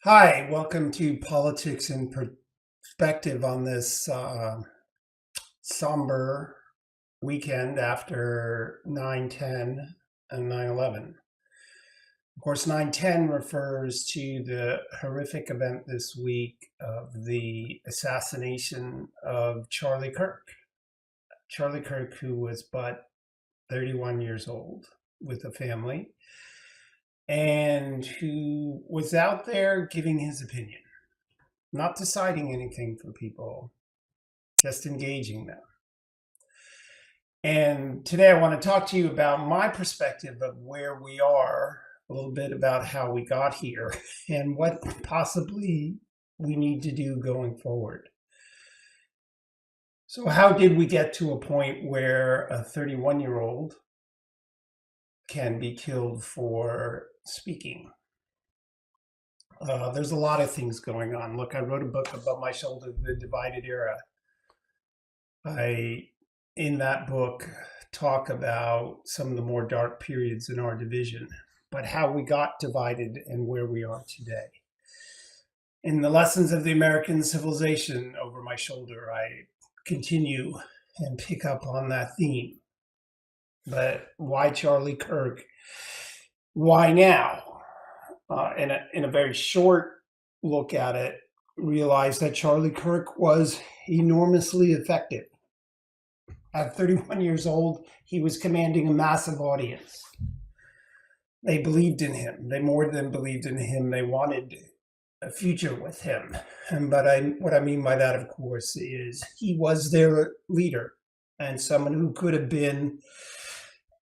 Hi, welcome to Politics in Perspective on this somber weekend after 9/10 and 9/11. Of course, 9/10 refers to the horrific event this week of the assassination of Charlie Kirk. Charlie Kirk, who was but 31 years old with a family and who was out there giving his opinion, not deciding anything for people, just engaging them. And today I want to talk to you about my perspective of where we are, a little bit about how we got here, and what possibly we need to do going forward. So, how did we get to a point where a 31-year-old can be killed for speaking? There's a lot of things going on. Look, I wrote a book about my shoulder, The Divided Era. In that book, talk about some of the more dark periods in our division, but how we got divided and where we are today. In the Lessons of the American Civilization, over my shoulder, I continue and pick up on that theme. But why Charlie Kirk? Why now? In a very short look at it, realize that Charlie Kirk was enormously effective. At 31 years old, he was commanding a massive audience. They believed in him. They more than believed in him. They wanted a future with him. What I mean by that, of course, is he was their leader and someone who could have been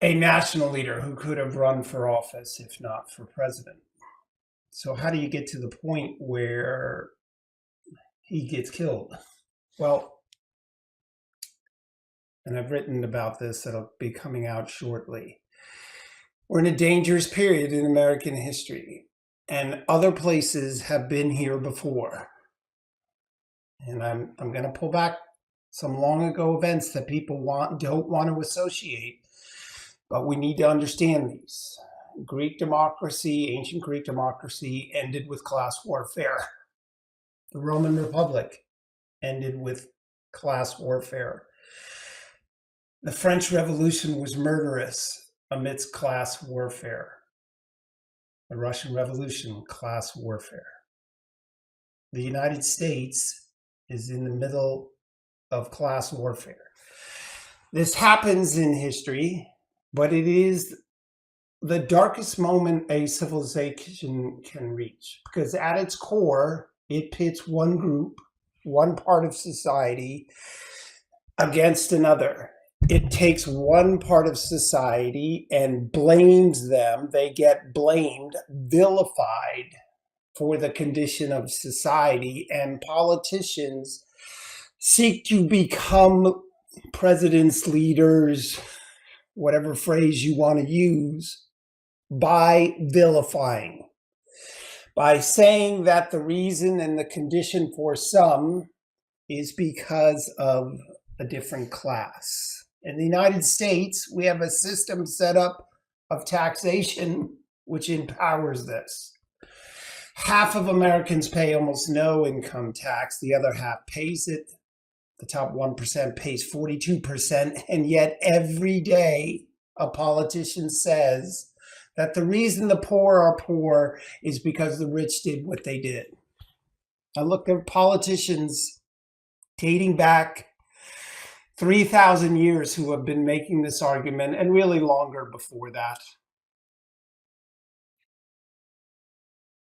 a national leader, who could have run for office, if not for president. So how do you get to the point where he gets killed? Well, and I've written about this, that'll be coming out shortly. We're in a dangerous period in American history, and other places have been here before. And I'm going to pull back some long ago events that people don't want to associate, but we need to understand these. Ancient Greek democracy ended with class warfare. The Roman Republic ended with class warfare. The French Revolution was murderous amidst class warfare. The Russian Revolution, class warfare. The United States is in the middle of class warfare. This happens in history, but it is the darkest moment a civilization can reach, because at its core, it pits one group, one part of society against another. It takes one part of society and blames them. They get blamed, vilified for the condition of society, and politicians seek to become presidents, leaders, whatever phrase you want to use, by vilifying, by saying that the reason and the condition for some is because of a different class. In the United States, we have a system set up of taxation which empowers this. Half of Americans pay almost no income tax. The other half pays it. The top 1% pays 42%. And yet every day a politician says that the reason the poor are poor is because the rich did what they did. I look at politicians dating back 3,000 years who have been making this argument, and really longer before that.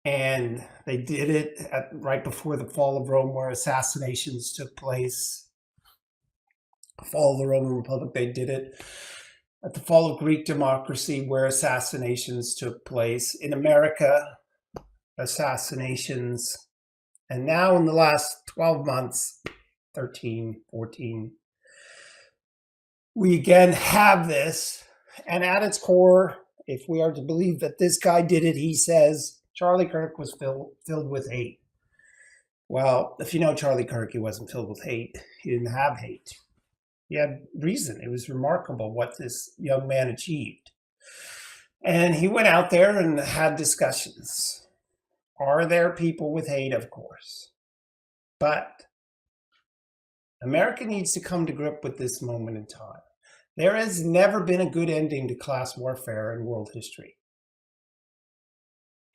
And they did it right before the fall of Rome, where assassinations took place. The fall of the Roman Republic, they did it. At the fall of Greek democracy, where assassinations took place. In America, assassinations. And now in the last 12 months, 13, 14, we again have this. And at its core, if we are to believe that this guy did it, he says Charlie Kirk was filled with hate. Well, if you know Charlie Kirk, he wasn't filled with hate. He didn't have hate. He had reason. It was remarkable what this young man achieved. And he went out there and had discussions. Are there people with hate? Of course. But America needs to come to grip with this moment in time. There has never been a good ending to class warfare in world history.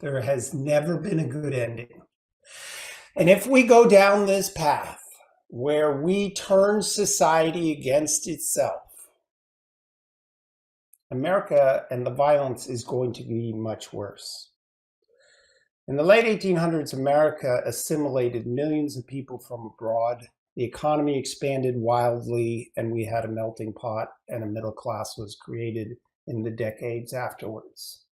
There has never been a good ending. And if we go down this path where we turn society against itself, America and the violence is going to be much worse. In the late 1800s, America assimilated millions of people from abroad. The economy expanded wildly, and we had a melting pot, and a middle class was created in the decades afterwards.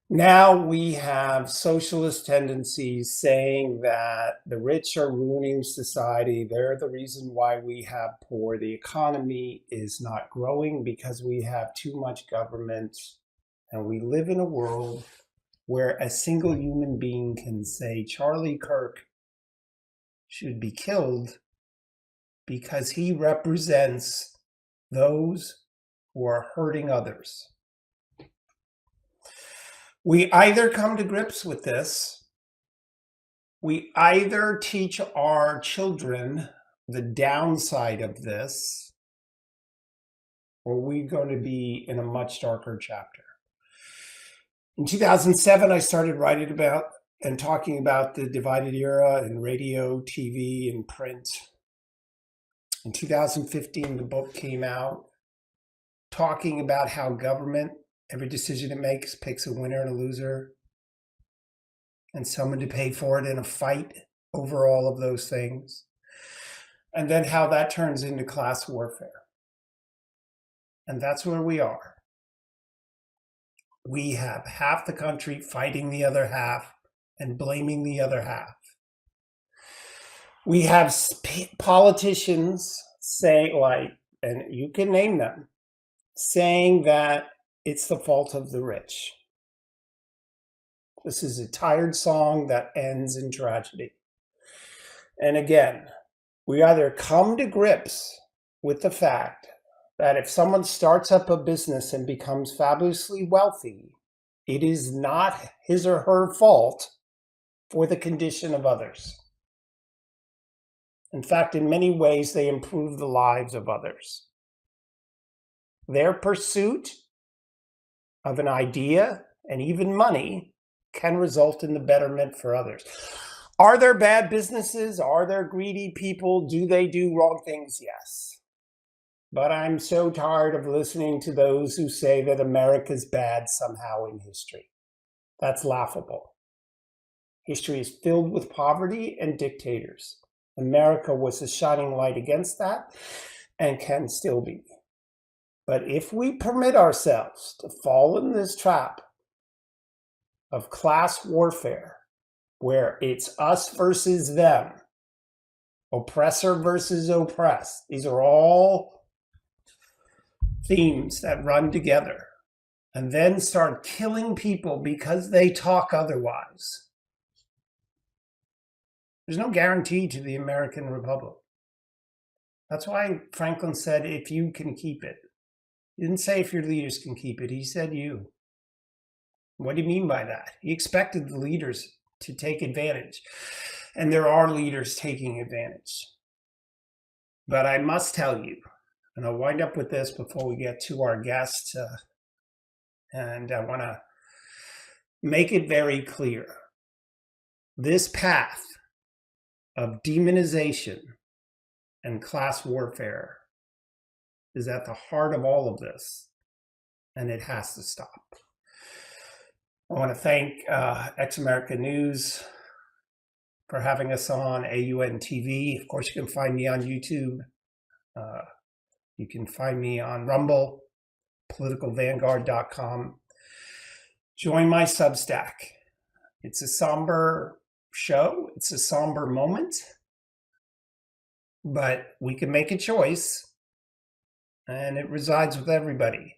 Now we have socialist tendencies saying that the rich are ruining society. They're the reason why we have poor. The economy is not growing because we have too much government. And we live in a world where a single human being can say Charlie Kirk should be killed because he represents those who are hurting others. We either come to grips with this, we either teach our children the downside of this, or we're going to be in a much darker chapter. In 2007, I started writing about and talking about the divided era in radio, TV, and print. In 2015, the book came out talking about how government, every decision it makes, picks a winner and a loser, and someone to pay for it in a fight over all of those things. And then how that turns into class warfare. And that's where we are. We have half the country fighting the other half and blaming the other half. We have politicians say, like, and you can name them, saying that it's the fault of the rich. This is a tired song that ends in tragedy. And again, we either come to grips with the fact that if someone starts up a business and becomes fabulously wealthy, it is not his or her fault for the condition of others. In fact, in many ways, they improve the lives of others. Their pursuit of an idea and even money can result in the betterment for others. Are there bad businesses? Are there greedy people? Do they do wrong things? Yes. But I'm so tired of listening to those who say that America's bad somehow in history. That's laughable. History is filled with poverty and dictators. America was a shining light against that and can still be. But if we permit ourselves to fall in this trap of class warfare, where it's us versus them, oppressor versus oppressed, these are all themes that run together, and then start killing people because they talk otherwise, there's no guarantee to the American Republic. That's why Franklin said, if you can keep it. He didn't say if your leaders can keep it. He said you. What do you mean by that? He expected the leaders to take advantage. And there are leaders taking advantage. But I must tell you, and I'll wind up with this before we get to our guest, and I want to make it very clear. This path of demonization and class warfare is at the heart of all of this, and it has to stop. I want to thank Ex America News for having us on AUN TV. Of course, you can find me on YouTube. You can find me on Rumble, politicalvanguard.com. Join my Substack. It's a somber show. It's a somber moment. But we can make a choice, and it resides with everybody.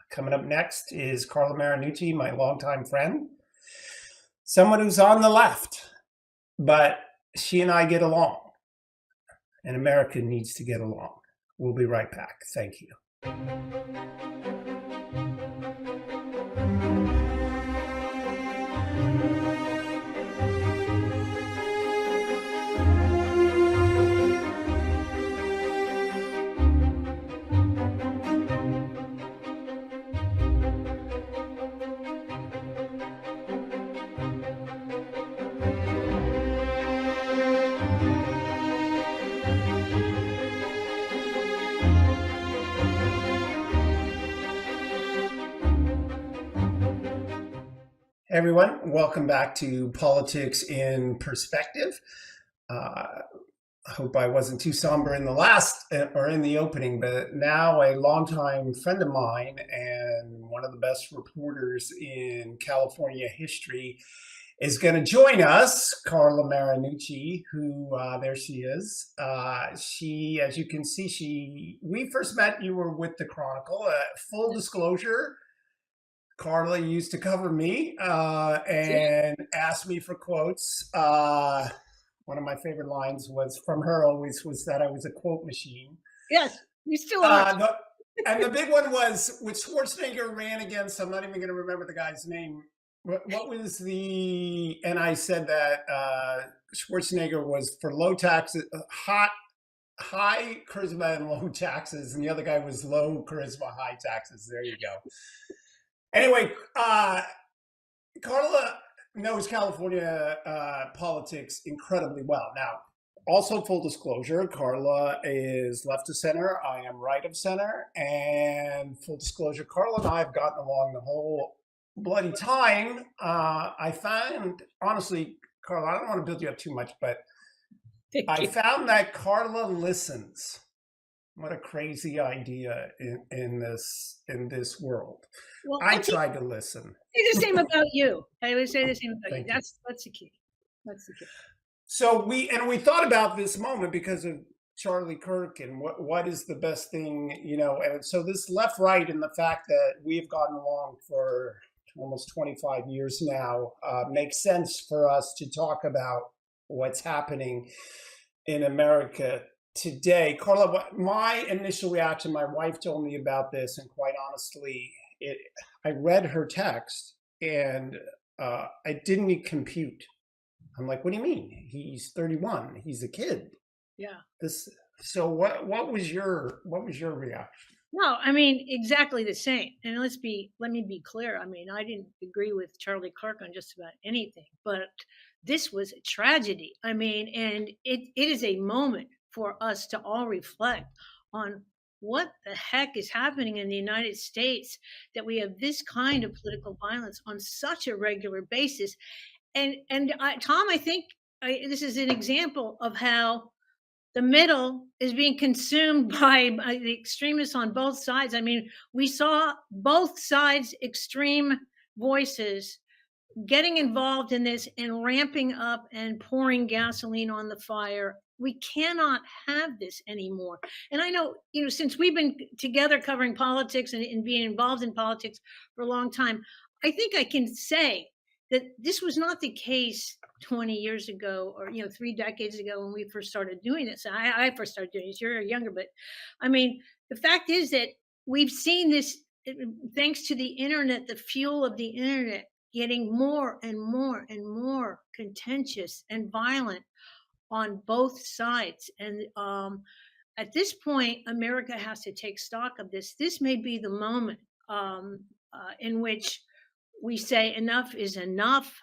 Coming up next is Carla Marinucci, my longtime friend, someone who's on the left, but she and I get along, and America needs to get along. We'll be right back. Thank you. Everyone, welcome back to Politics in Perspective. I hope I wasn't too somber in the last or in the opening, but now a longtime friend of mine and one of the best reporters in California history is going to join us, Carla Marinucci, who there she is. She, as you can see, we first met, you were with the Chronicle. Full disclosure, Carla used to cover me and asked me for quotes. One of my favorite lines was from her always was that I was a quote machine. Yes, you still are. And the big one was which Schwarzenegger ran against. I'm not even going to remember the guy's name. What was the? And I said that Schwarzenegger was for low taxes, high charisma and low taxes, and the other guy was low charisma, high taxes. There you go. Anyway, Carla knows California politics incredibly well. Now, also full disclosure, Carla is left of center. I am right of center. And full disclosure, Carla and I have gotten along the whole bloody time. I found, honestly, Carla, I don't want to build you up too much, but I found that Carla listens. What a crazy idea in this world. Well, I tried to listen. Say the same about you. I would say the same about you. That's the key. That's the key. So we thought about this moment because of Charlie Kirk and what is the best thing, and so this left right and the fact that we've gotten along for almost 25 years now makes sense for us to talk about what's happening in America today. Carla, my initial reaction, my wife told me about this, and quite honestly, I read her text and I didn't compute. I'm like, what do you mean? He's 31. He's a kid. Yeah. So what was your reaction? No, I mean exactly the same. And let me be clear. I mean, I didn't agree with Charlie Kirk on just about anything, but this was a tragedy. I mean, and it is a moment for us to all reflect on what the heck is happening in the United States, that we have this kind of political violence on such a regular basis. And Tom, I think this is an example of how the middle is being consumed by the extremists on both sides. I mean, we saw both sides' extreme voices getting involved in this and ramping up and pouring gasoline on the fire. We cannot have this anymore. And I know, since we've been together covering politics and being involved in politics for a long time, I think I can say that this was not the case 20 years ago or 3 decades ago when we first started doing this. I first started doing this. You're younger, but I mean, the fact is that we've seen this thanks to the internet, the fuel of the internet, getting more and more and more contentious and violent on both sides. And at this point, America has to take stock of this. This may be the moment in which we say enough is enough.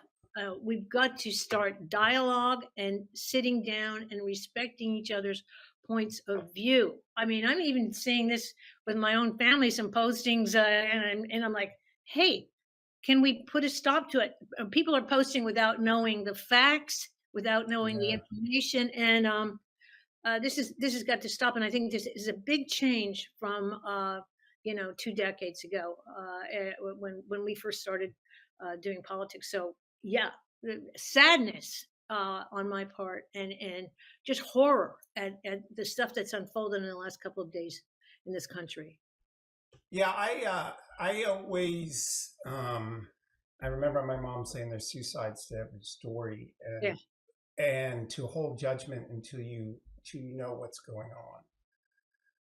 We've got to start dialogue and sitting down and respecting each other's points of view. I mean, I'm even seeing this with my own family, some postings, and I'm like, hey, can we put a stop to it? People are posting without knowing the facts, without knowing the information, and this has got to stop. And I think this is a big change from 2 decades ago when we first started doing politics. So yeah, sadness on my part, and just horror at the stuff that's unfolded in the last couple of days in this country. Yeah, I always I remember my mom saying there's two sides to every story, and to hold judgment until you know what's going on.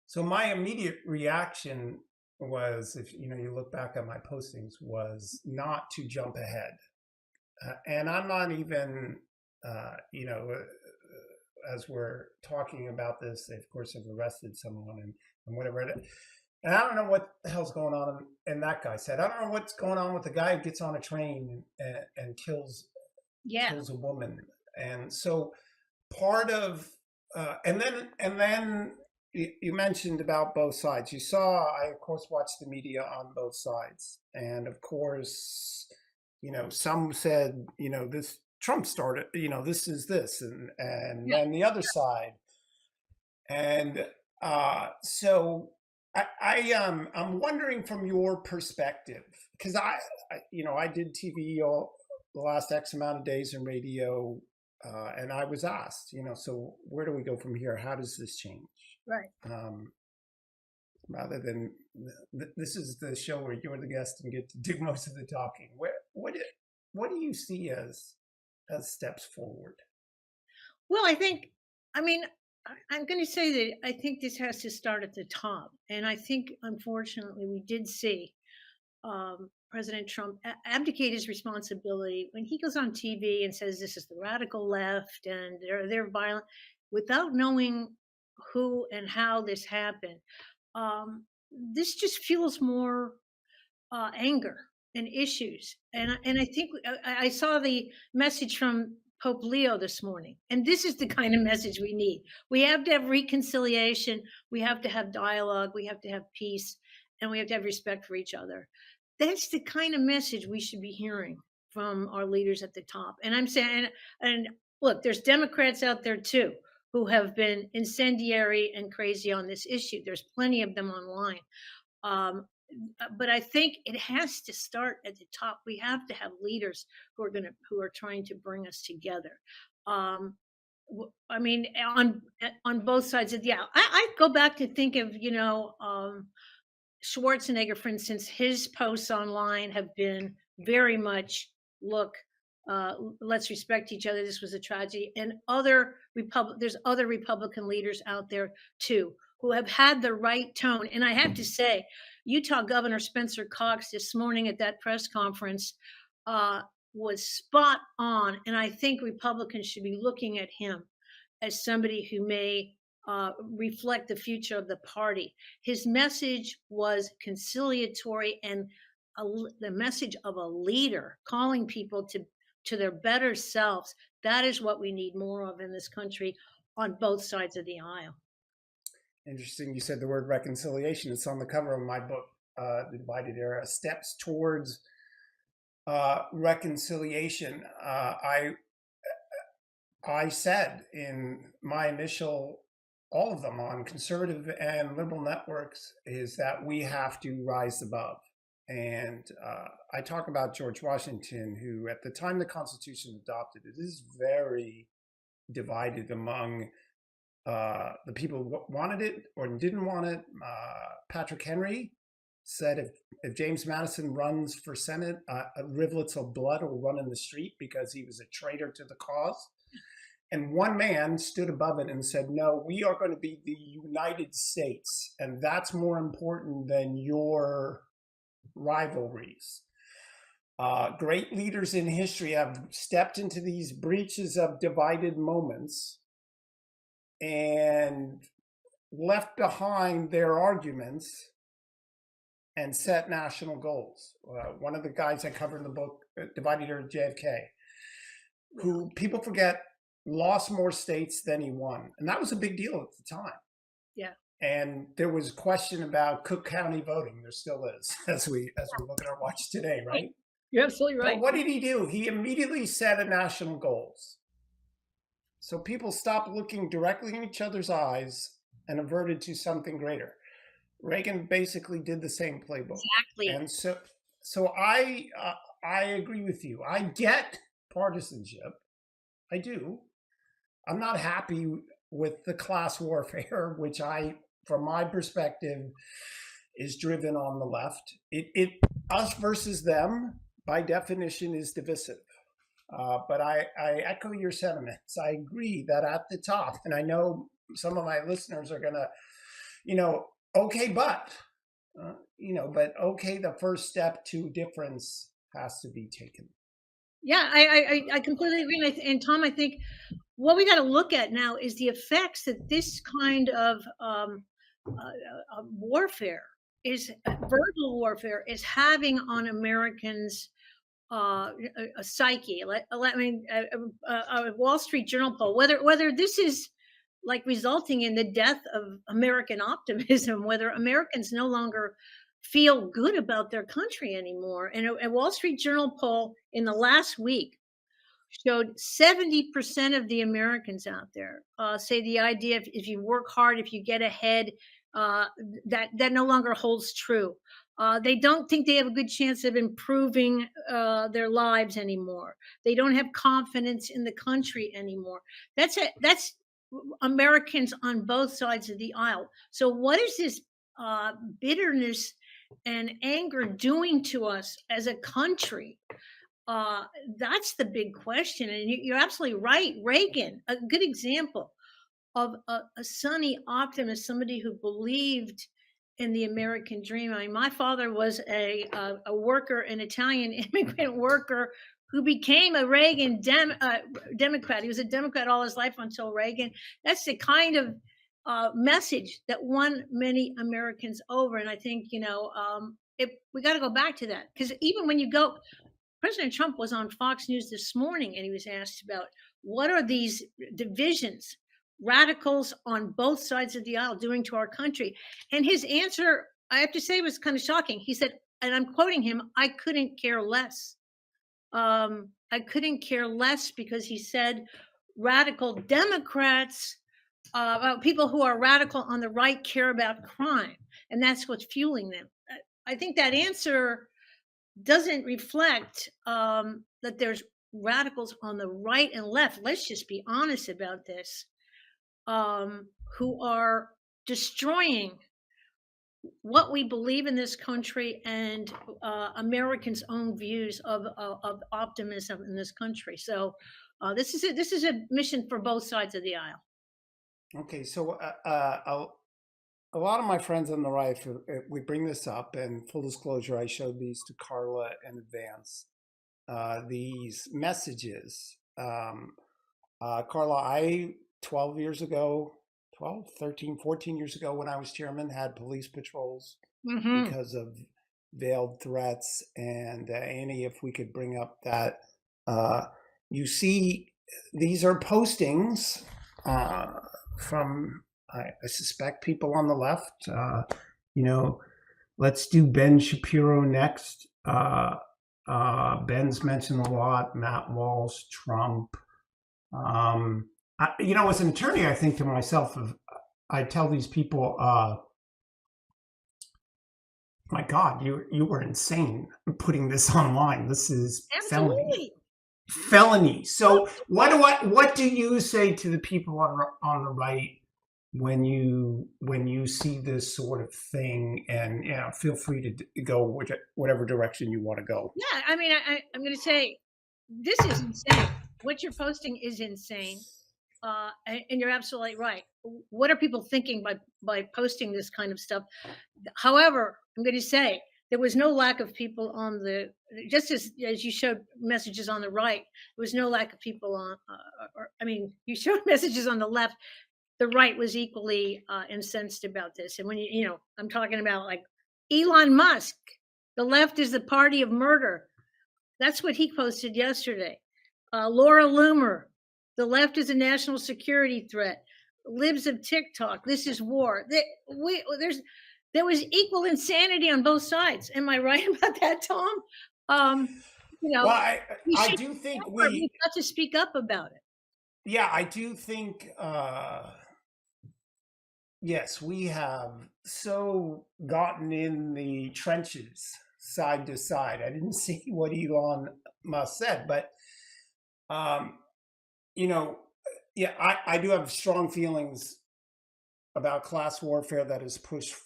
So my immediate reaction was, if you look back at my postings, was not to jump ahead. And I'm not even, as we're talking about this, they of course have arrested someone and whatever. And I don't know what the hell's going on. And that guy said, I don't know what's going on with the guy who gets on a train and kills a woman. And so part of, and then you mentioned about both sides. I of course watched the media on both sides. And of course, some said, this Trump started, this is this, and Yeah. then the other side. And so I'm wondering from your perspective, because I did TV all the last X amount of days in radio, and I was asked, so where do we go from here? How does this change? Right. Um, Rather than this is the show where you're the guest and get to do most of the talking. What do you see as steps forward? Well, I mean, I'm going to say that I think this has to start at the top. And I think, unfortunately, we did see President Trump abdicate his responsibility when he goes on TV and says this is the radical left and they're violent without knowing who and how this happened. Um, this just fuels more anger and issues. And I think I saw the message from Pope Leo this morning, and this is the kind of message we need. We have to have reconciliation, we have to have dialogue, we have to have peace, and we have to have respect for each other. That's the kind of message we should be hearing from our leaders at the top. And I'm saying, and look, there's Democrats out there too who have been incendiary and crazy on this issue. There's plenty of them online. Um, but I think it has to start at the top. We have to have leaders who are trying to bring us together. Um, I mean, on both sides of I go back to think of Schwarzenegger, for instance. His posts online have been very much look. Let's respect each other. This was a tragedy, and there's other Republican leaders out there too who have had the right tone. And I have to say, Utah Governor Spencer Cox this morning at that press conference uh, was spot on. And I think Republicans should be looking at him as somebody who may reflect the future of the party. His message was conciliatory and the message of a leader calling people to their better selves. That is what we need more of in this country on both sides of the aisle. Interesting. You said the word reconciliation. It's on the cover of my book, The Divided Era: Steps Towards Reconciliation. I said in my initial, all of them on conservative and liberal networks, is that we have to rise above. And I talk about George Washington, who at the time the Constitution adopted it is very divided among the people who wanted it or didn't want it. Patrick Henry said if James Madison runs for Senate, rivulets of blood will run in the street because he was a traitor to the cause. And one man stood above it and said, no, we are going to be the United States. And that's more important than your rivalries. Great leaders in history have stepped into these breaches of divided moments and left behind their arguments and set national goals. One of the guys I covered in the book, Divided Era, JFK, who people forget lost more states than he won. And that was a big deal at the time. Yeah. And there was question about Cook County voting. There still is, as we look at our watch today, right? You're absolutely right. But what did he do? He immediately set a national goals. So people stopped looking directly in each other's eyes and averted to something greater. Reagan basically did the same playbook. Exactly. And so I agree with you. I get partisanship. I do. I'm not happy with the class warfare, which from my perspective, is driven on the left. It us versus them, by definition, is divisive. But I echo your sentiments. I agree that at the top, and I know some of my listeners are gonna, okay, but the first step to difference has to be taken. Yeah, I completely agree. And Tom, I think what we got to look at now is the effects that this kind of warfare verbal warfare is having on Americans' a psyche. Wall Street Journal poll, whether this is like resulting in the death of American optimism, whether Americans no longer feel good about their country anymore. And a Wall Street Journal poll in the last week showed 70% of the Americans out there say the idea if you work hard, if you get ahead, that no longer holds true. They don't think they have a good chance of improving their lives anymore. They don't have confidence in the country anymore. That's Americans on both sides of the aisle. So what is this bitterness and anger doing to us as a country? Uh, that's the big question. And you're absolutely right. Reagan, a good example of a sunny optimist, somebody who believed in the American dream. I mean, my father was a worker, an Italian immigrant worker who became a Democrat. He was a Democrat all his life until Reagan. That's the kind of message that won many Americans over. And I think, we got to go back to that, because even when you go, President Trump was on Fox News this morning and he was asked about what are these divisions, radicals on both sides of the aisle doing to our country? And his answer, I have to say, was kind of shocking. He said, and I'm quoting him, I couldn't care less. I couldn't care less, because he said radical Democrats, people who are radical on the right care about crime, and that's what's fueling them. I think that answer doesn't reflect that there's radicals on the right and left. Let's just be honest about this, who are destroying what we believe in this country and Americans' own views of optimism in this country. So this is a mission for both sides of the aisle. Okay, so a lot of my friends on the right, we bring this up, and full disclosure, I showed these to Carla in advance. These messages. Carla, 12 years ago, 12, 13, 14 years ago, when I was chairman, had police patrols because of veiled threats. And Annie, if we could bring up that, you see, these are postings from, I suspect, people on the left. Let's do Ben Shapiro next. Ben's mentioned a lot, Matt Walsh, Trump. As an attorney, I think to myself, I tell these people, my God, you were insane putting this online. This is felony. So what do you say to the people on the right when you see this sort of thing? And feel free to go whatever direction you want to go. Yeah, I mean, I'm going to say this is insane. What you're posting is insane, and you're absolutely right. What are people thinking by posting this kind of stuff? However, I'm going to say there was no lack of people on the, just as you showed messages on the right, there was no lack of people on, you showed messages on the left. The right was equally incensed about this. And when I'm talking about like Elon Musk, the left is the party of murder. That's what he posted yesterday. Laura Loomer, the left is a national security threat. Libs of TikTok, this is war. There was equal insanity on both sides. Am I right about that, Tom? Well, I do think we've got to speak up about it. Yeah, I do think, yes, we have so gotten in the trenches side to side. I didn't see what Elon Musk said, but, I do have strong feelings about class warfare that is pushed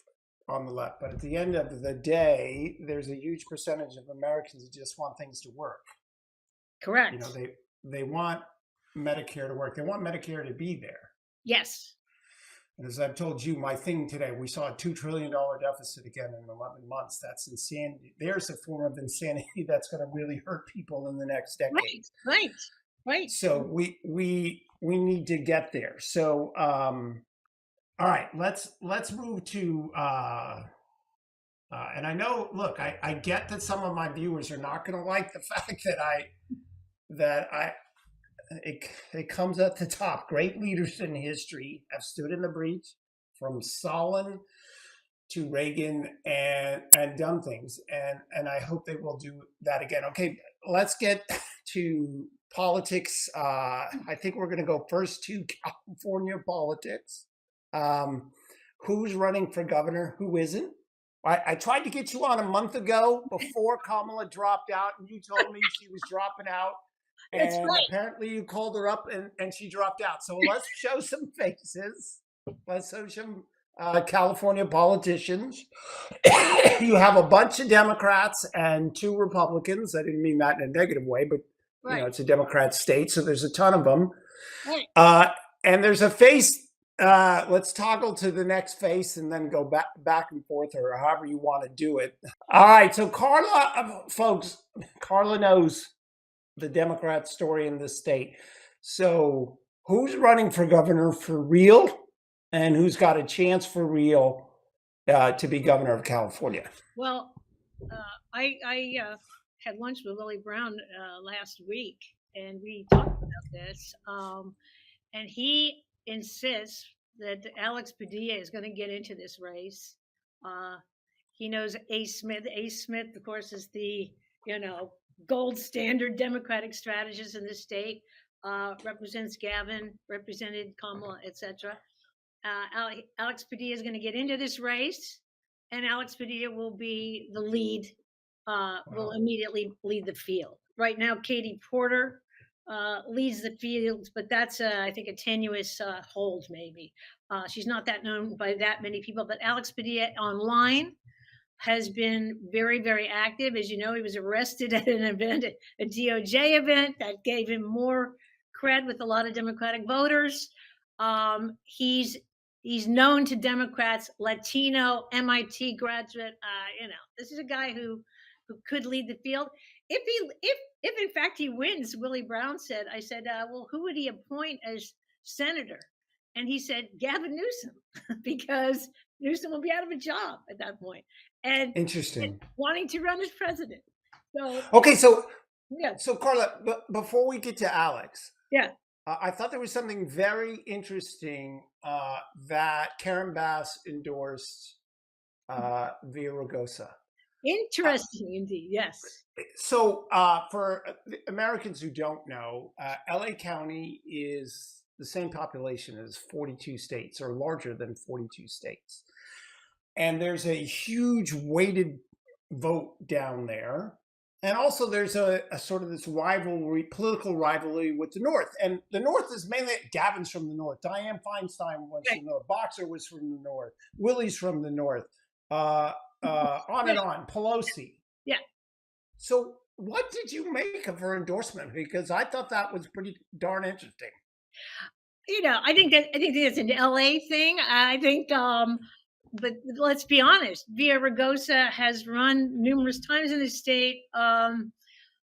on the left. But at the end of the day, there's a huge percentage of Americans that just want things to work. Correct. They want Medicare to work. They want Medicare to be there. Yes. And as I've told you, my thing today, we saw a $2 trillion deficit again in 11 months. That's insanity. There's a form of insanity that's going to really hurt people in the next decade. Right. So we need to get there. So, all right, let's move to, and I know, look, I get that some of my viewers are not going to like the fact that it comes at the top. Great leaders in history have stood in the breach, from Stalin to Reagan and done things, and I hope they will do that again. Okay, let's get to politics. I think we're going to go first to California politics. Who's running for governor? Who isn't? I tried to get you on a month ago before Kamala dropped out, and you told me she was dropping out. That's And right. apparently you called her up and she dropped out. So let's show some faces. Let's show some California politicians. You have a bunch of Democrats and 2 Republicans. I didn't mean that in a negative way, but you know, Right. it's a Democrat state, so there's a ton of them. Right. And there's a face. Let's toggle to the next face and then go back and forth, or however you want to do it. All right. So Carla, folks, Carla knows the Democrat story in this state. So who's running for governor for real, and who's got a chance for real to be governor of California? Well, I had lunch with Willie Brown last week, and we talked about this. And he insists that Alex Padilla is going to get into this race. He knows A. Smith. A. Smith, of course, is the gold standard Democratic strategist in the state. Represents Gavin, represented Kamala, etc. Alex Padilla is going to get into this race, and Alex Padilla will be the lead. Will immediately lead the field. Right now, Katie Porter leads the field, but that's I think a tenuous hold. Maybe she's not that known by that many people. But Alex Padilla online has been very, very active. As you know, he was arrested at an event, a DOJ event, that gave him more cred with a lot of Democratic voters. He's known to Democrats, Latino, MIT graduate. This is a guy who could lead the field. If in fact he wins, Willie Brown said, I said, well, who would he appoint as senator? And he said, Gavin Newsom, because Newsom will be out of a job at that point. And Interesting. Wanting to run as president. So okay, so yeah. So Carla, before we get to Alex, Yeah. I thought there was something very interesting that Karen Bass endorsed Villaraigosa. Interesting indeed. Yes. So for Americans who don't know, LA County is the same population as 42 states, or larger than 42 states. And there's a huge weighted vote down there. And also there's a sort of this political rivalry with the North. And the North is mainly, Gavin's from the North. Dianne Feinstein was from the North. Boxer was from the North. Willie's from the North. On and on. Pelosi. Yeah. So what did you make of her endorsement? Because I thought that was pretty darn interesting. I think that's an LA thing. I think, but let's be honest, Villaraigosa has run numerous times in the state.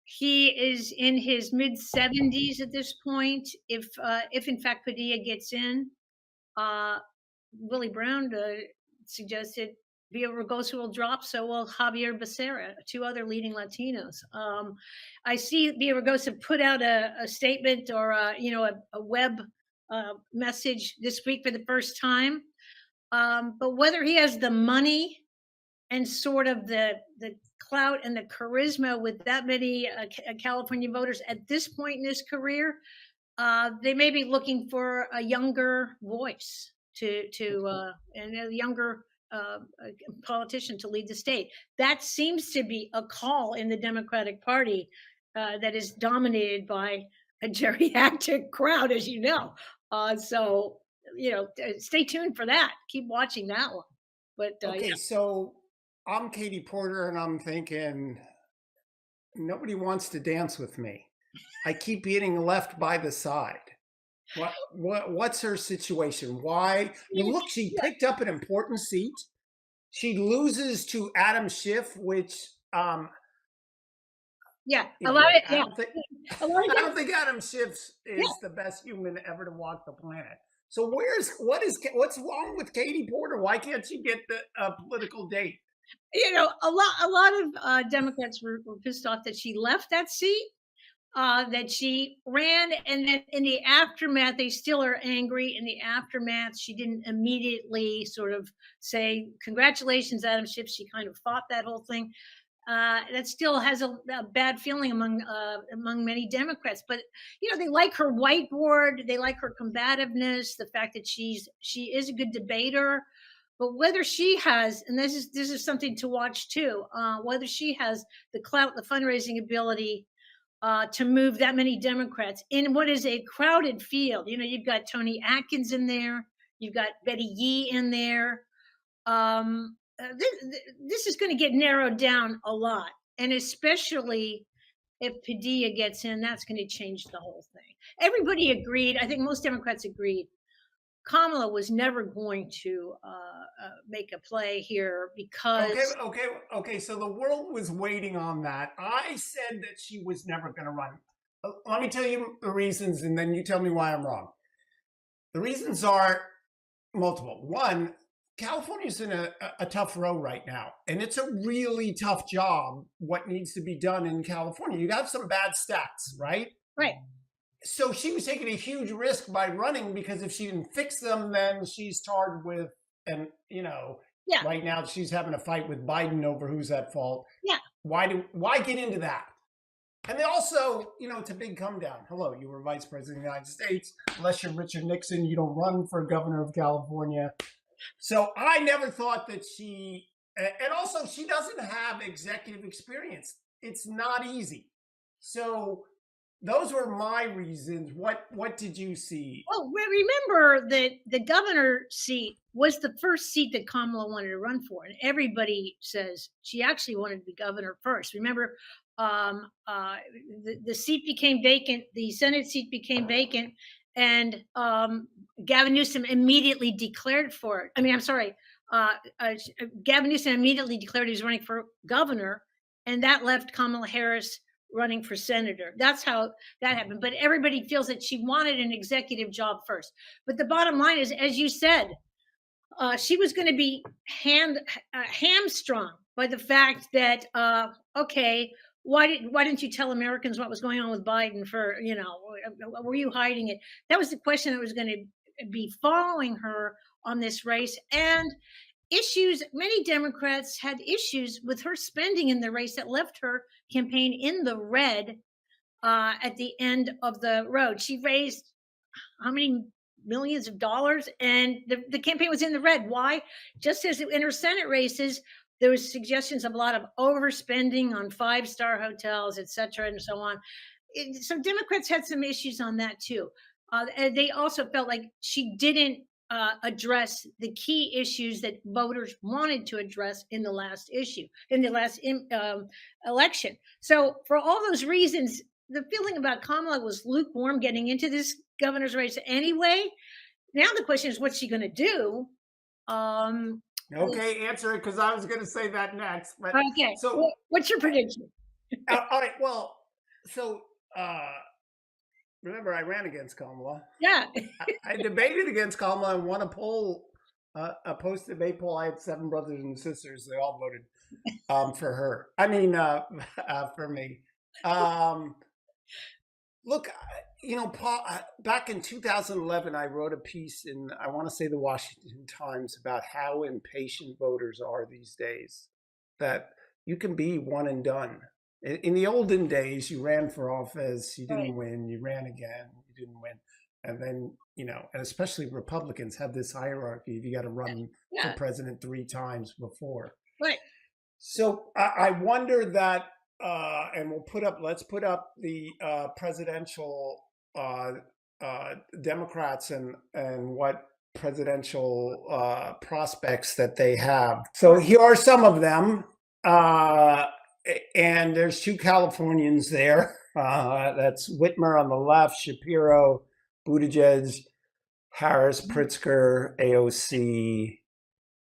He is in his mid 70s at this point. If in fact Padilla gets in, Willie Brown suggested Villaraigosa will drop, so will Javier Becerra, 2 other leading Latinos. I see Villaraigosa put out a statement or a web message this week for the first time. But whether he has the money and sort of the clout and the charisma with that many California voters at this point in his career, they may be looking for a younger voice and a younger politician to lead the state. That seems to be a call in the Democratic Party that is dominated by a geriatric crowd, as you know. So stay tuned for that. Keep watching that one. But okay, so I'm Katie Porter, and I'm thinking nobody wants to dance with me. I keep getting left by the side. What's her situation? Why? Look, she picked up an important seat. She loses to Adam Schiff, which I don't think Adam Schiff is the best human ever to walk the planet. So what's wrong with Katie Porter? Why can't she get the political date? A lot of Democrats were pissed off that she left that seat. that she ran, and then in the aftermath, they still are angry. In the aftermath, she didn't immediately sort of say, "Congratulations, Adam Schiff." She kind of fought that whole thing. That still has a bad feeling among many Democrats. But they like her whiteboard, they like her combativeness, the fact that she is a good debater. But whether she has, and this is something to watch too, whether she has the clout, the fundraising ability to move that many Democrats in what is a crowded field. You've got Tony Atkins in there, you've got Betty Yee in there. This is going to get narrowed down a lot, and especially if Padilla gets in, that's going to change the whole thing. Everybody agreed. I think most Democrats agreed. Kamala was never going to make a play here because Okay. So the world was waiting on that. I said that she was never going to run. Let me tell you the reasons, and then you tell me why I'm wrong. The reasons are multiple. One, California's in a tough row right now, and it's a really tough job. What needs to be done in California? You have some bad stats, right? Right. So she was taking a huge risk by running, because if she didn't fix them, then she's tarred with, and Yeah. right now she's having a fight with Biden over who's at fault. Yeah. Why get into that? And then also, it's a big come down. Hello, you were vice president of the United States. Unless you're Richard Nixon, you don't run for governor of California. So I never thought that she, and also she doesn't have executive experience. It's not easy. So those were my reasons. What did you see? Well, remember that the governor seat was the first seat that Kamala wanted to run for, and everybody says she actually wanted to be governor first. Remember, the seat became vacant, the Senate seat became vacant, and Gavin Newsom immediately declared for it. I mean, I'm sorry, Gavin Newsom immediately declared he was running for governor, and that left Kamala Harris running for senator. That's how that happened. But everybody feels that she wanted an executive job first. But the bottom line is, as you said, she was going to be hamstrung by the fact that okay, why didn't you tell Americans what was going on with Biden? Were you hiding it? That was the question that was going to be following her on this race. And many Democrats had issues with her spending in the race that left her campaign in the red at the end of the road. She raised how many millions of dollars, and the campaign was in the red. Why? Just as in her Senate races, there was suggestions of a lot of overspending on five-star hotels, et cetera, and so on. So Democrats had some issues on that too. And they also felt like she didn't address the key issues that voters wanted to address in the last election. So for all those reasons, the feeling about Kamala was lukewarm getting into this governor's race anyway. Now the question is, what's she going to do? Okay, answer it, because I was going to say that next. But okay, so what's your prediction? All right. Well, so remember, I ran against Kamala. Yeah. I debated against Kamala and won a poll, a post-debate poll. I had 7 brothers and sisters. They all voted for her. I mean, for me. Look, Paul, back in 2011, I wrote a piece in, I want to say, the Washington Times about how impatient voters are these days, that you can be one and done. In the olden days, you ran for office, you didn't win, you ran again, you didn't win. And then, and especially Republicans have this hierarchy. You got to run for president 3 times before. Right. So I wonder that, and let's put up the presidential Democrats and what presidential prospects that they have. So here are some of them. And there's 2 Californians there. That's Whitmer on the left, Shapiro, Buttigieg, Harris, Pritzker, AOC.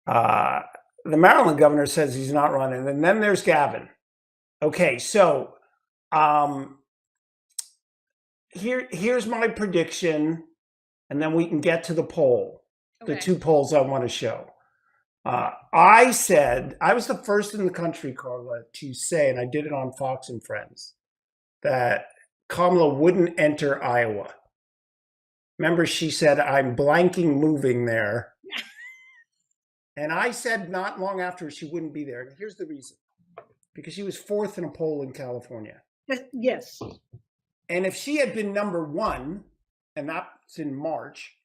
The Maryland governor says he's not running. And then there's Gavin. Okay, so here's my prediction, and then we can get to the poll, the 2 polls I want to show. I said, I was the first in the country, Carla, to say, and I did it on Fox and Friends, that Kamala wouldn't enter Iowa. Remember, she said, I'm blanking moving there. And I said not long after she wouldn't be there. And here's the reason. Because she was fourth in a poll in California. Yes. And if she had been number one, and that's in March,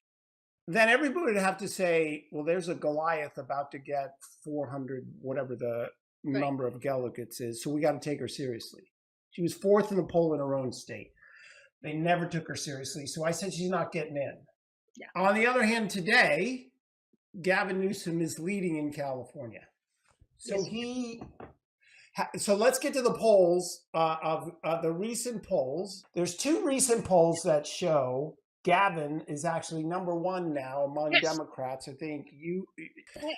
then everybody would have to say, well, there's a Goliath about to get 400, whatever the number of delegates is. So we got to take her seriously. She was fourth in the poll in her own state. They never took her seriously. So I said she's not getting in. Yeah. On the other hand, today, Gavin Newsom is leading in California. So so let's get to the polls of the recent polls. There's two recent polls that show Gavin is actually number one now among Democrats. I think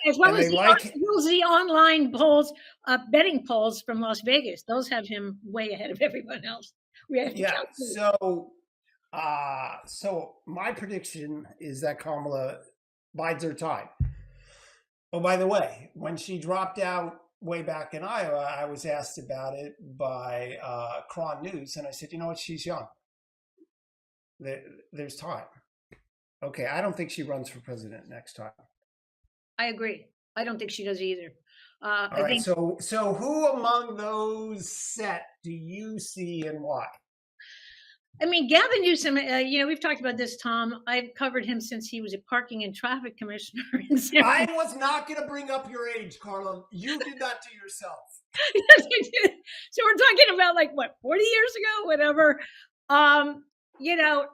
as well as the online polls, betting polls from Las Vegas. Those have him way ahead of everyone else. So my prediction is that Kamala bides her time. Oh, by the way, when she dropped out way back in Iowa, I was asked about it by Cron News, and I said, you know what, she's young. There's time. Okay, I don't think she runs for president next time. I agree. I don't think she does either. All right, so who among those set do you see and why? I mean, Gavin Newsom, we've talked about this, Tom. I've covered him since he was a parking and traffic commissioner. I was not going to bring up your age, Carla. You did that to yourself. So we're talking about 40 years ago, whatever.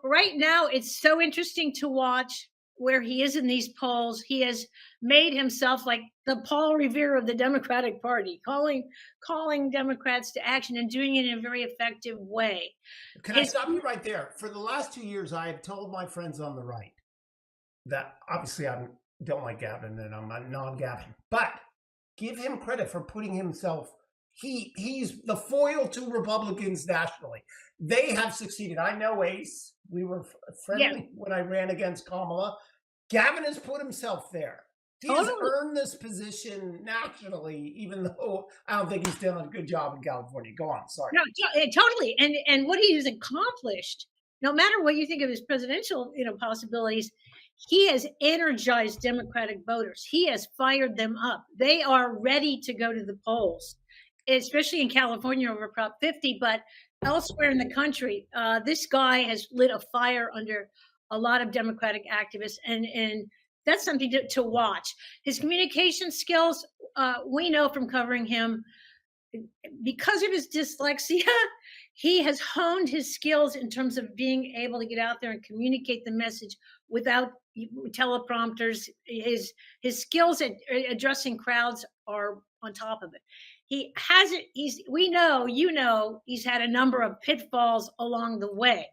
Right now it's so interesting to watch where he is in these polls. He has made himself like the Paul Revere of the Democratic Party, calling Democrats to action and doing it in a very effective way. Can I stop you right there? For the last 2 years, I have told my friends on the right that obviously I don't like Gavin and I'm a non-Gavin, but give him credit for putting himself. He's the foil to Republicans nationally. They have succeeded. I know Ace. We were friendly when I ran against Kamala. Gavin has put himself there. He has earned this position nationally, even though I don't think he's done a good job in California. Go on, sorry. No, totally. And what he has accomplished, no matter what you think of his presidential, possibilities, he has energized Democratic voters. He has fired them up. They are ready to go to the polls, especially in California over Prop 50, but elsewhere in the country, this guy has lit a fire under a lot of Democratic activists, and that's something to watch. His communication skills, we know from covering him, because of his dyslexia, he has honed his skills in terms of being able to get out there and communicate the message without teleprompters. His skills at addressing crowds are on top of it. He hasn't, he's had a number of pitfalls along the way.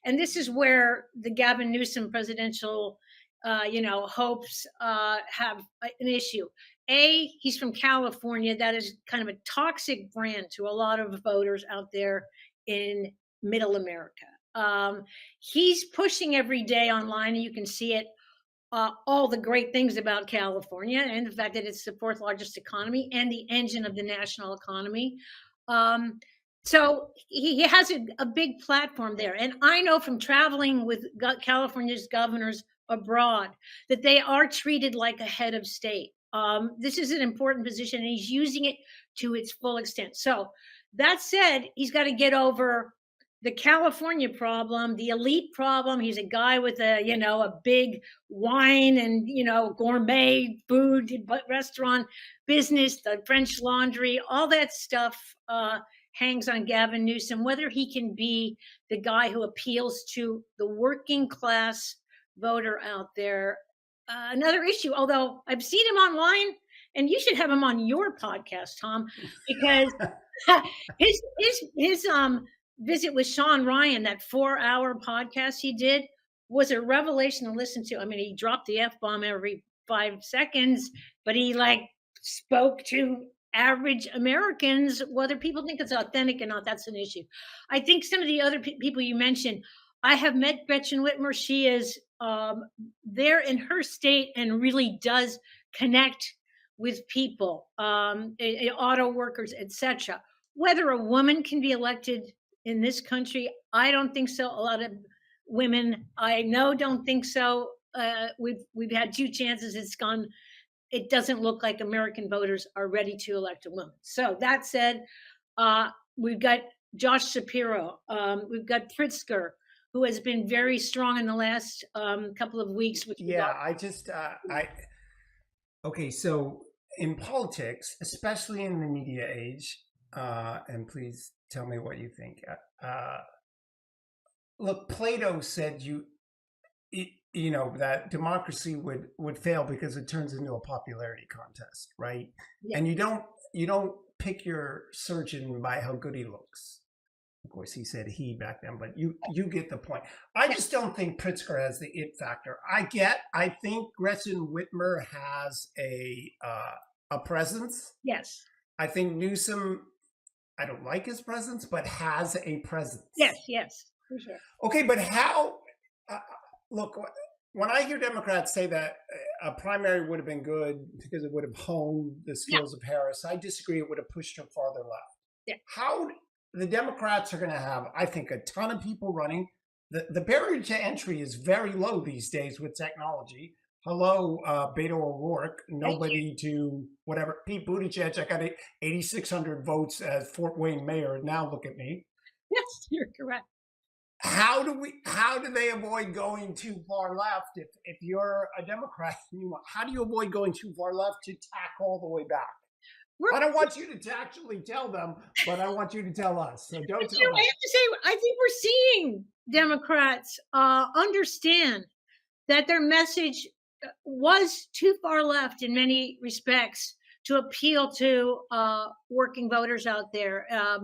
And this is where the Gavin Newsom presidential, hopes have an issue. He's from California. That is kind of a toxic brand to a lot of voters out there in middle America. He's pushing every day online, and you can see it, all the great things about California and the fact that it's the fourth largest economy and the engine of the national economy. So he has a big platform there. And I know from traveling with California's governors abroad that they are treated like a head of state. This is an important position, and he's using it to its full extent. So that said, he's got to get over the California problem, the elite problem. He's a guy with a big wine and, gourmet food restaurant business, the French Laundry, all that stuff hangs on Gavin Newsom, whether he can be the guy who appeals to the working class voter out there. Another issue, although I've seen him online, and you should have him on your podcast, Tom, because his visit with Sean Ryan, that 4-hour podcast he did, was a revelation to listen to. I mean, he dropped the F-bomb every 5 seconds, but he spoke to average Americans. Whether people think it's authentic or not, that's an issue. I think some of the other people you mentioned, I have met Gretchen Whitmer. She is there in her state and really does connect with people, auto workers, etc. Whether a woman can be elected in this country? I don't think so. A lot of women I know don't think so. We've had two chances. It's gone. It doesn't look like American voters are ready to elect a woman. So that said, we've got Josh Shapiro. We've got Pritzker, who has been very strong in the last couple of weeks with Yeah, regard. I just okay, so in politics, especially in the media age, and please tell me what you think. Look, Plato said you know that democracy would fail because it turns into a popularity contest, right? Yeah. And you don't pick your surgeon by how good he looks. Of course, he said he back then, but you get the point. I Yeah. just don't think Pritzker has the it factor. I think Gretchen Whitmer has a presence. Yes. I think Newsom, I don't like his presence, but has a presence. Yes. Yes. For sure. Okay, but how? Uh, look, when I hear Democrats say that a primary would have been good because it would have honed the Yeah. skills of Harris, I disagree. It would have pushed her farther left. Yeah. How the Democrats are going to have, I think, a ton of people running. The barrier to entry is very low these days with technology. Hello, Beto O'Rourke. Thank you. Nobody to whatever. Pete Buttigieg, I got 8,600 votes as Fort Wayne mayor. Now look at me. Yes, you're correct. How do they avoid going too far left if you're a Democrat? How do you avoid going too far left to tack all the way back? We're, I don't want you to actually tell them, but I want you to tell us. So don't but, tell I them. have to say, I think we're seeing Democrats understand that their message was too far left in many respects to appeal to working voters out there. A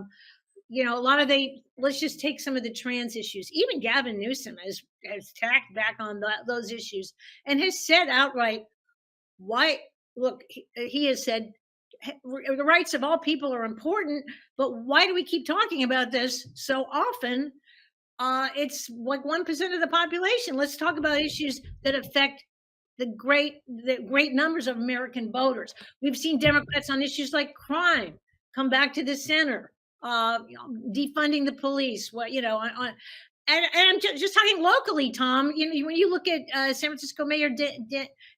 lot of let's just take some of the trans issues. Even Gavin Newsom has tacked back on those issues and has said outright, why look, he has said the rights of all people are important, but why do we keep talking about this so often? It's like 1% of the population. Let's talk about issues that affect the great numbers of American voters. We've seen Democrats on issues like crime come back to the center, defunding the police. And I'm just talking locally, Tom. When you look at San Francisco Mayor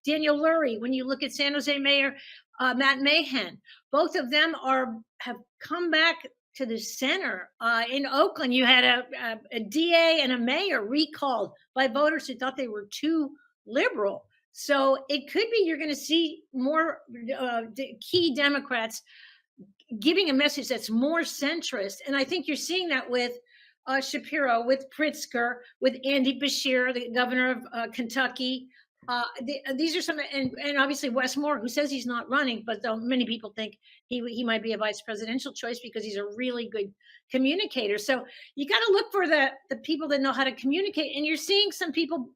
Daniel Lurie, when you look at San Jose Mayor Matt Mahan, both of them have come back to the center. In Oakland, you had a DA and a mayor recalled by voters who thought they were too liberal. So it could be you're going to see more key Democrats giving a message that's more centrist. And I think you're seeing that with Shapiro, with Pritzker, with Andy Beshear, the governor of Kentucky. These are some, and obviously Wes Moore, who says he's not running, but though many people think he might be a vice presidential choice because he's a really good communicator. So you got to look for the people that know how to communicate, and you're seeing some people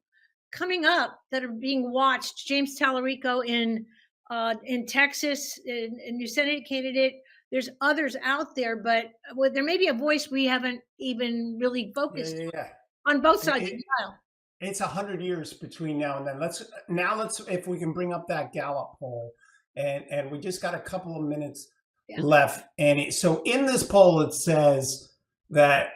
coming up that are being watched. James Tallarico in Texas, a new Senate candidate. There's others out there, but there may be a voice we haven't even really focused on both sides of the aisle. It's 100 years between now and then. Let's if we can bring up that Gallup poll, and we just got a couple of minutes left. And so in this poll, it says that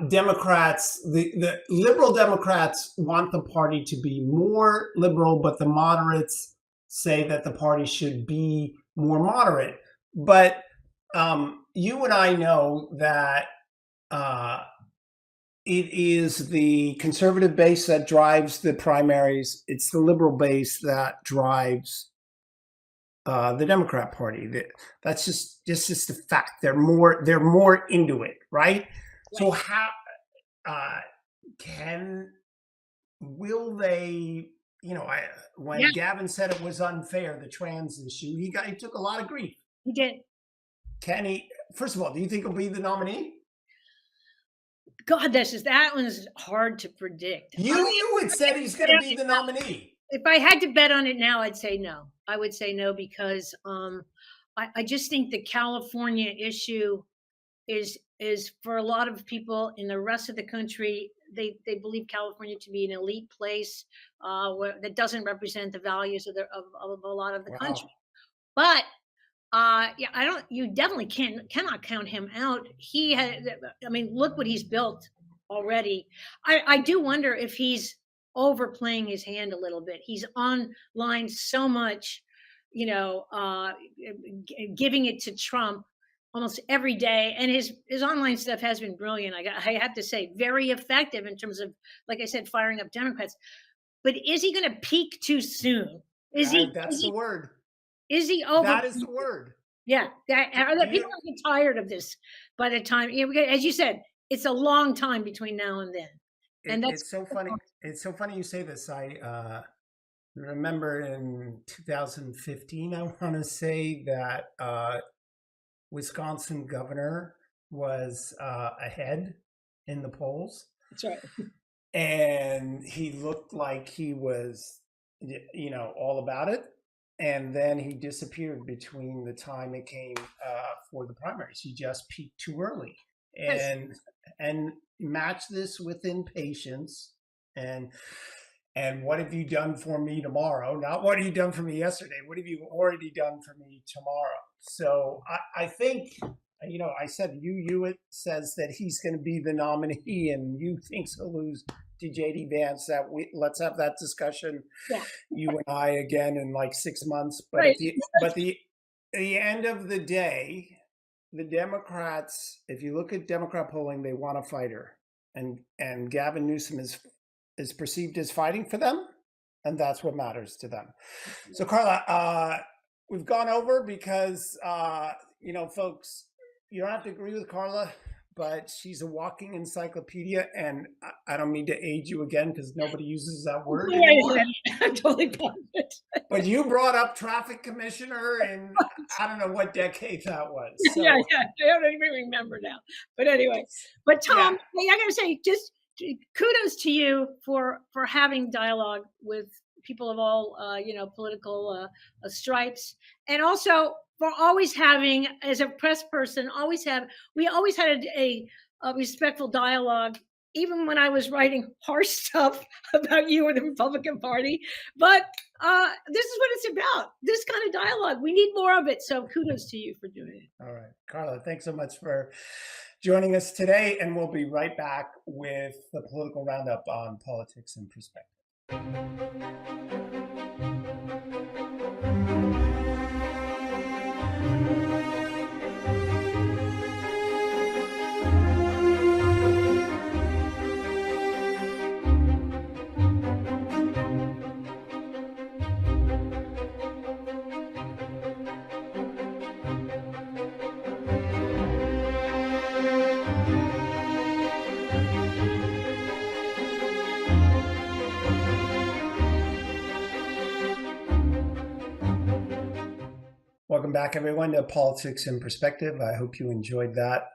Democrats, the liberal Democrats, want the party to be more liberal, but the moderates say that the party should be more moderate. But you and I know that it is the conservative base that drives the primaries. It's the liberal base that drives the Democrat Party. That's just a fact. They're more into it, right? So how will they? When Gavin said it was unfair, the trans issue, he took a lot of grief. He did. Can he? First of all, do you think he'll be the nominee? God, that one's hard to predict. You had said he's going to be the nominee. If I had to bet on it now, I'd say no. I would say no because I just think the California issue is for a lot of people in the rest of the country. They believe California to be an elite place that doesn't represent the values of a lot of the country. But Yeah, I don't. You definitely cannot count him out. He had. I mean, look what he's built already. I do wonder if he's overplaying his hand a little bit. He's online so much, you know, giving it to Trump almost every day, and his online stuff has been brilliant. I have to say, very effective in terms of, like I said, firing up Democrats. But is he going to peak too soon? Is he? That's the word. Is he over? That is the word. Yeah, that people are get tired of this by the time, as you said, it's a long time between now and then, and that's It's so funny. It's so funny you say this. I remember in 2015, I want to say that Wisconsin governor was ahead in the polls, that's right. and he looked like he was, all about it. And then he disappeared between the time it came for the primaries. He just peaked too early, and match this with impatience and what have you done for me tomorrow? Not what have you done for me yesterday. What have you already done for me tomorrow? So I think, I said Hewitt says that he's going to be the nominee, and you think he'll lose to JD Vance. Let's have that discussion, Yeah. you and I, again in like 6 months. But Right. at the end of the day, the Democrats, if you look at Democrat polling, they want a fighter, and Gavin Newsom is perceived as fighting for them, and that's what matters to them. So Carla, we've gone over because folks, you don't have to agree with Carla, but she's a walking encyclopedia, and I don't mean to age you again because nobody uses that word anymore. I'm totally positive. But you brought up traffic commissioner, and I don't know what decade that was. So. Yeah, I don't even remember now. But anyway, but Tom, I got to say, just kudos to you for having dialogue with people of all political stripes, and also for always having, as a press person, we always had a respectful dialogue, even when I was writing harsh stuff about you or the Republican Party. But this is what it's about, this kind of dialogue. We need more of it. So kudos to you for doing it. All right, Carla, thanks so much for joining us today. And we'll be right back with the political roundup on Politics in Perspective. Welcome back, everyone, to Politics in Perspective. I hope you enjoyed that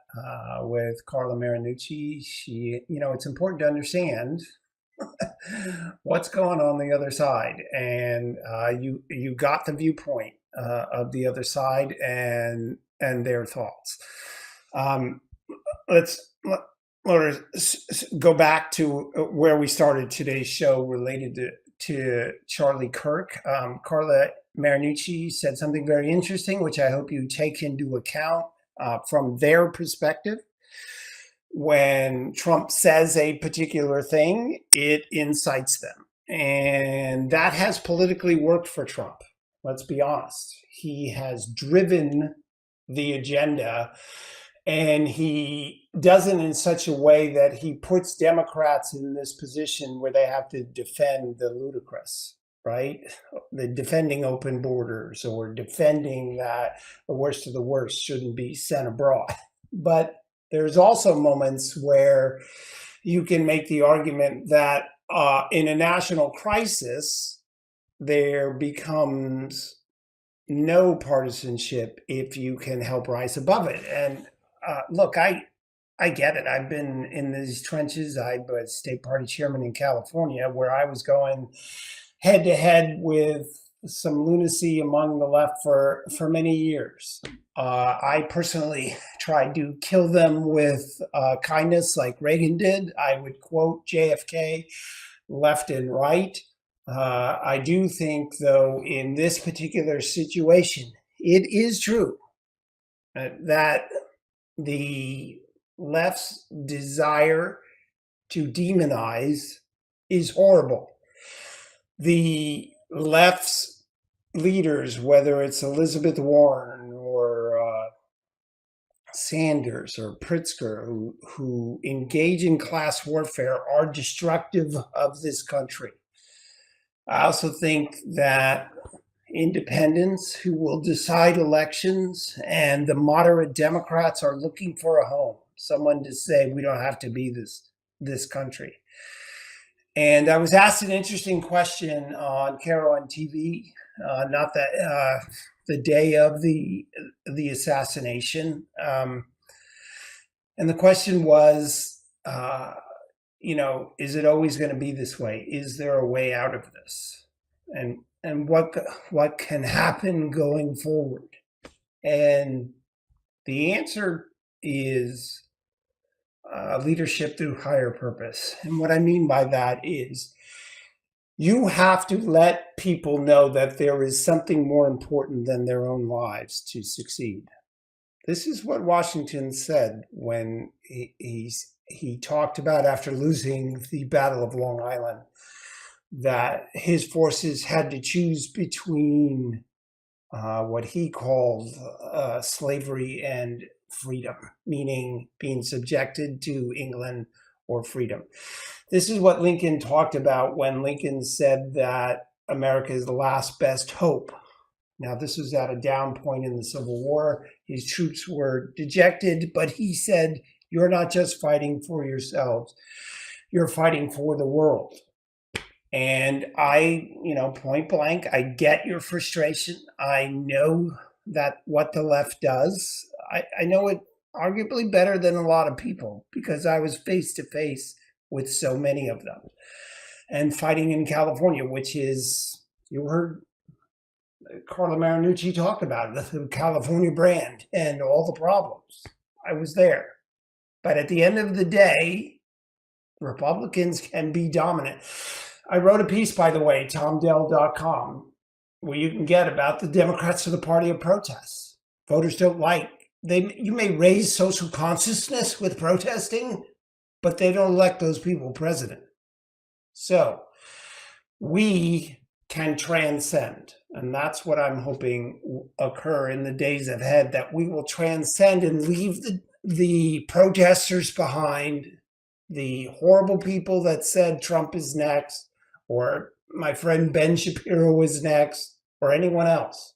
with Carla Marinucci. It's important to understand what's going on the other side, and you got the viewpoint of the other side and their thoughts. Let's go back to where we started today's show related to Charlie Kirk. Carla Marinucci said something very interesting, which I hope you take into account from their perspective. When Trump says a particular thing, it incites them. And that has politically worked for Trump. Let's be honest. He has driven the agenda, and he does it in such a way that he puts Democrats in this position where they have to defend the ludicrous, right? The defending open borders, or defending that the worst of the worst shouldn't be sent abroad. But there's also moments where you can make the argument that in a national crisis, there becomes no partisanship if you can help rise above it. And look, I get it. I've been in these trenches. I was state party chairman in California, where I was going head to head with some lunacy among the left for many years. I personally tried to kill them with kindness, like Reagan did. I would quote JFK left and right. I do think, though, in this particular situation, it is true that the left's desire to demonize is horrible. The left's leaders, whether it's Elizabeth Warren or Sanders or Pritzker, who engage in class warfare, are destructive of this country. I also think that independents who will decide elections and the moderate Democrats are looking for a home, someone to say we don't have to be this country. And I was asked an interesting question on Carol on TV, not that the day of the assassination, and the question was, is it always going to be this way? Is there a way out of this? And what can happen going forward? And the answer is leadership through higher purpose. And what I mean by that is you have to let people know that there is something more important than their own lives to succeed. This is what Washington said when he talked about, after losing the Battle of Long Island, that his forces had to choose between what he called slavery and freedom, meaning being subjected to England or freedom. This is what Lincoln talked about when Lincoln said that America is the last best hope. Now, this was at a down point in the Civil War. His troops were dejected, but he said, you're not just fighting for yourselves, you're fighting for the world. And I, point blank, I get your frustration. I know that what the left does, I know it arguably better than a lot of people because I was face to face with so many of them. And fighting in California, which is, you heard Carla Marinucci talk about it, the California brand and all the problems. I was there. But at the end of the day, Republicans can be dominant. I wrote a piece, by the way, TomDell.com, where you can get about the Democrats are the party of protests. Voters don't like. You may raise social consciousness with protesting, but they don't elect those people president. So we can transcend. And that's what I'm hoping will occur in the days ahead, that we will transcend and leave the protesters behind, the horrible people that said Trump is next, or my friend Ben Shapiro is next, or anyone else.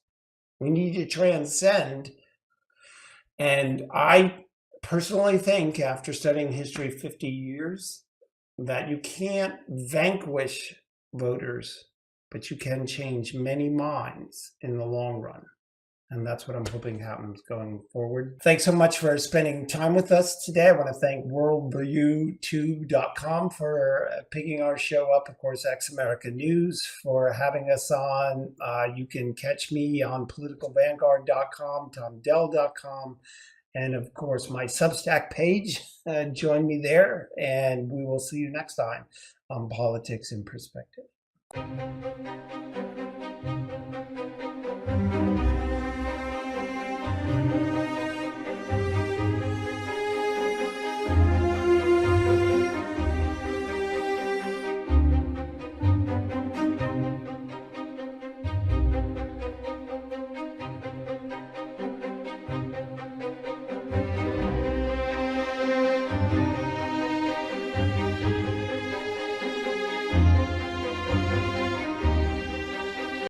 We need to transcend. And I personally think, after studying history 50 years, that you can't vanquish voters, but you can change many minds in the long run. And that's what I'm hoping happens going forward. Thanks so much for spending time with us today. I want to thank worldviewtube.com for picking our show up. Of course, Ex America News for having us on. You can catch me on politicalvanguard.com, tomdell.com, and of course, my Substack page. Join me there, and we will see you next time on Politics in Perspective.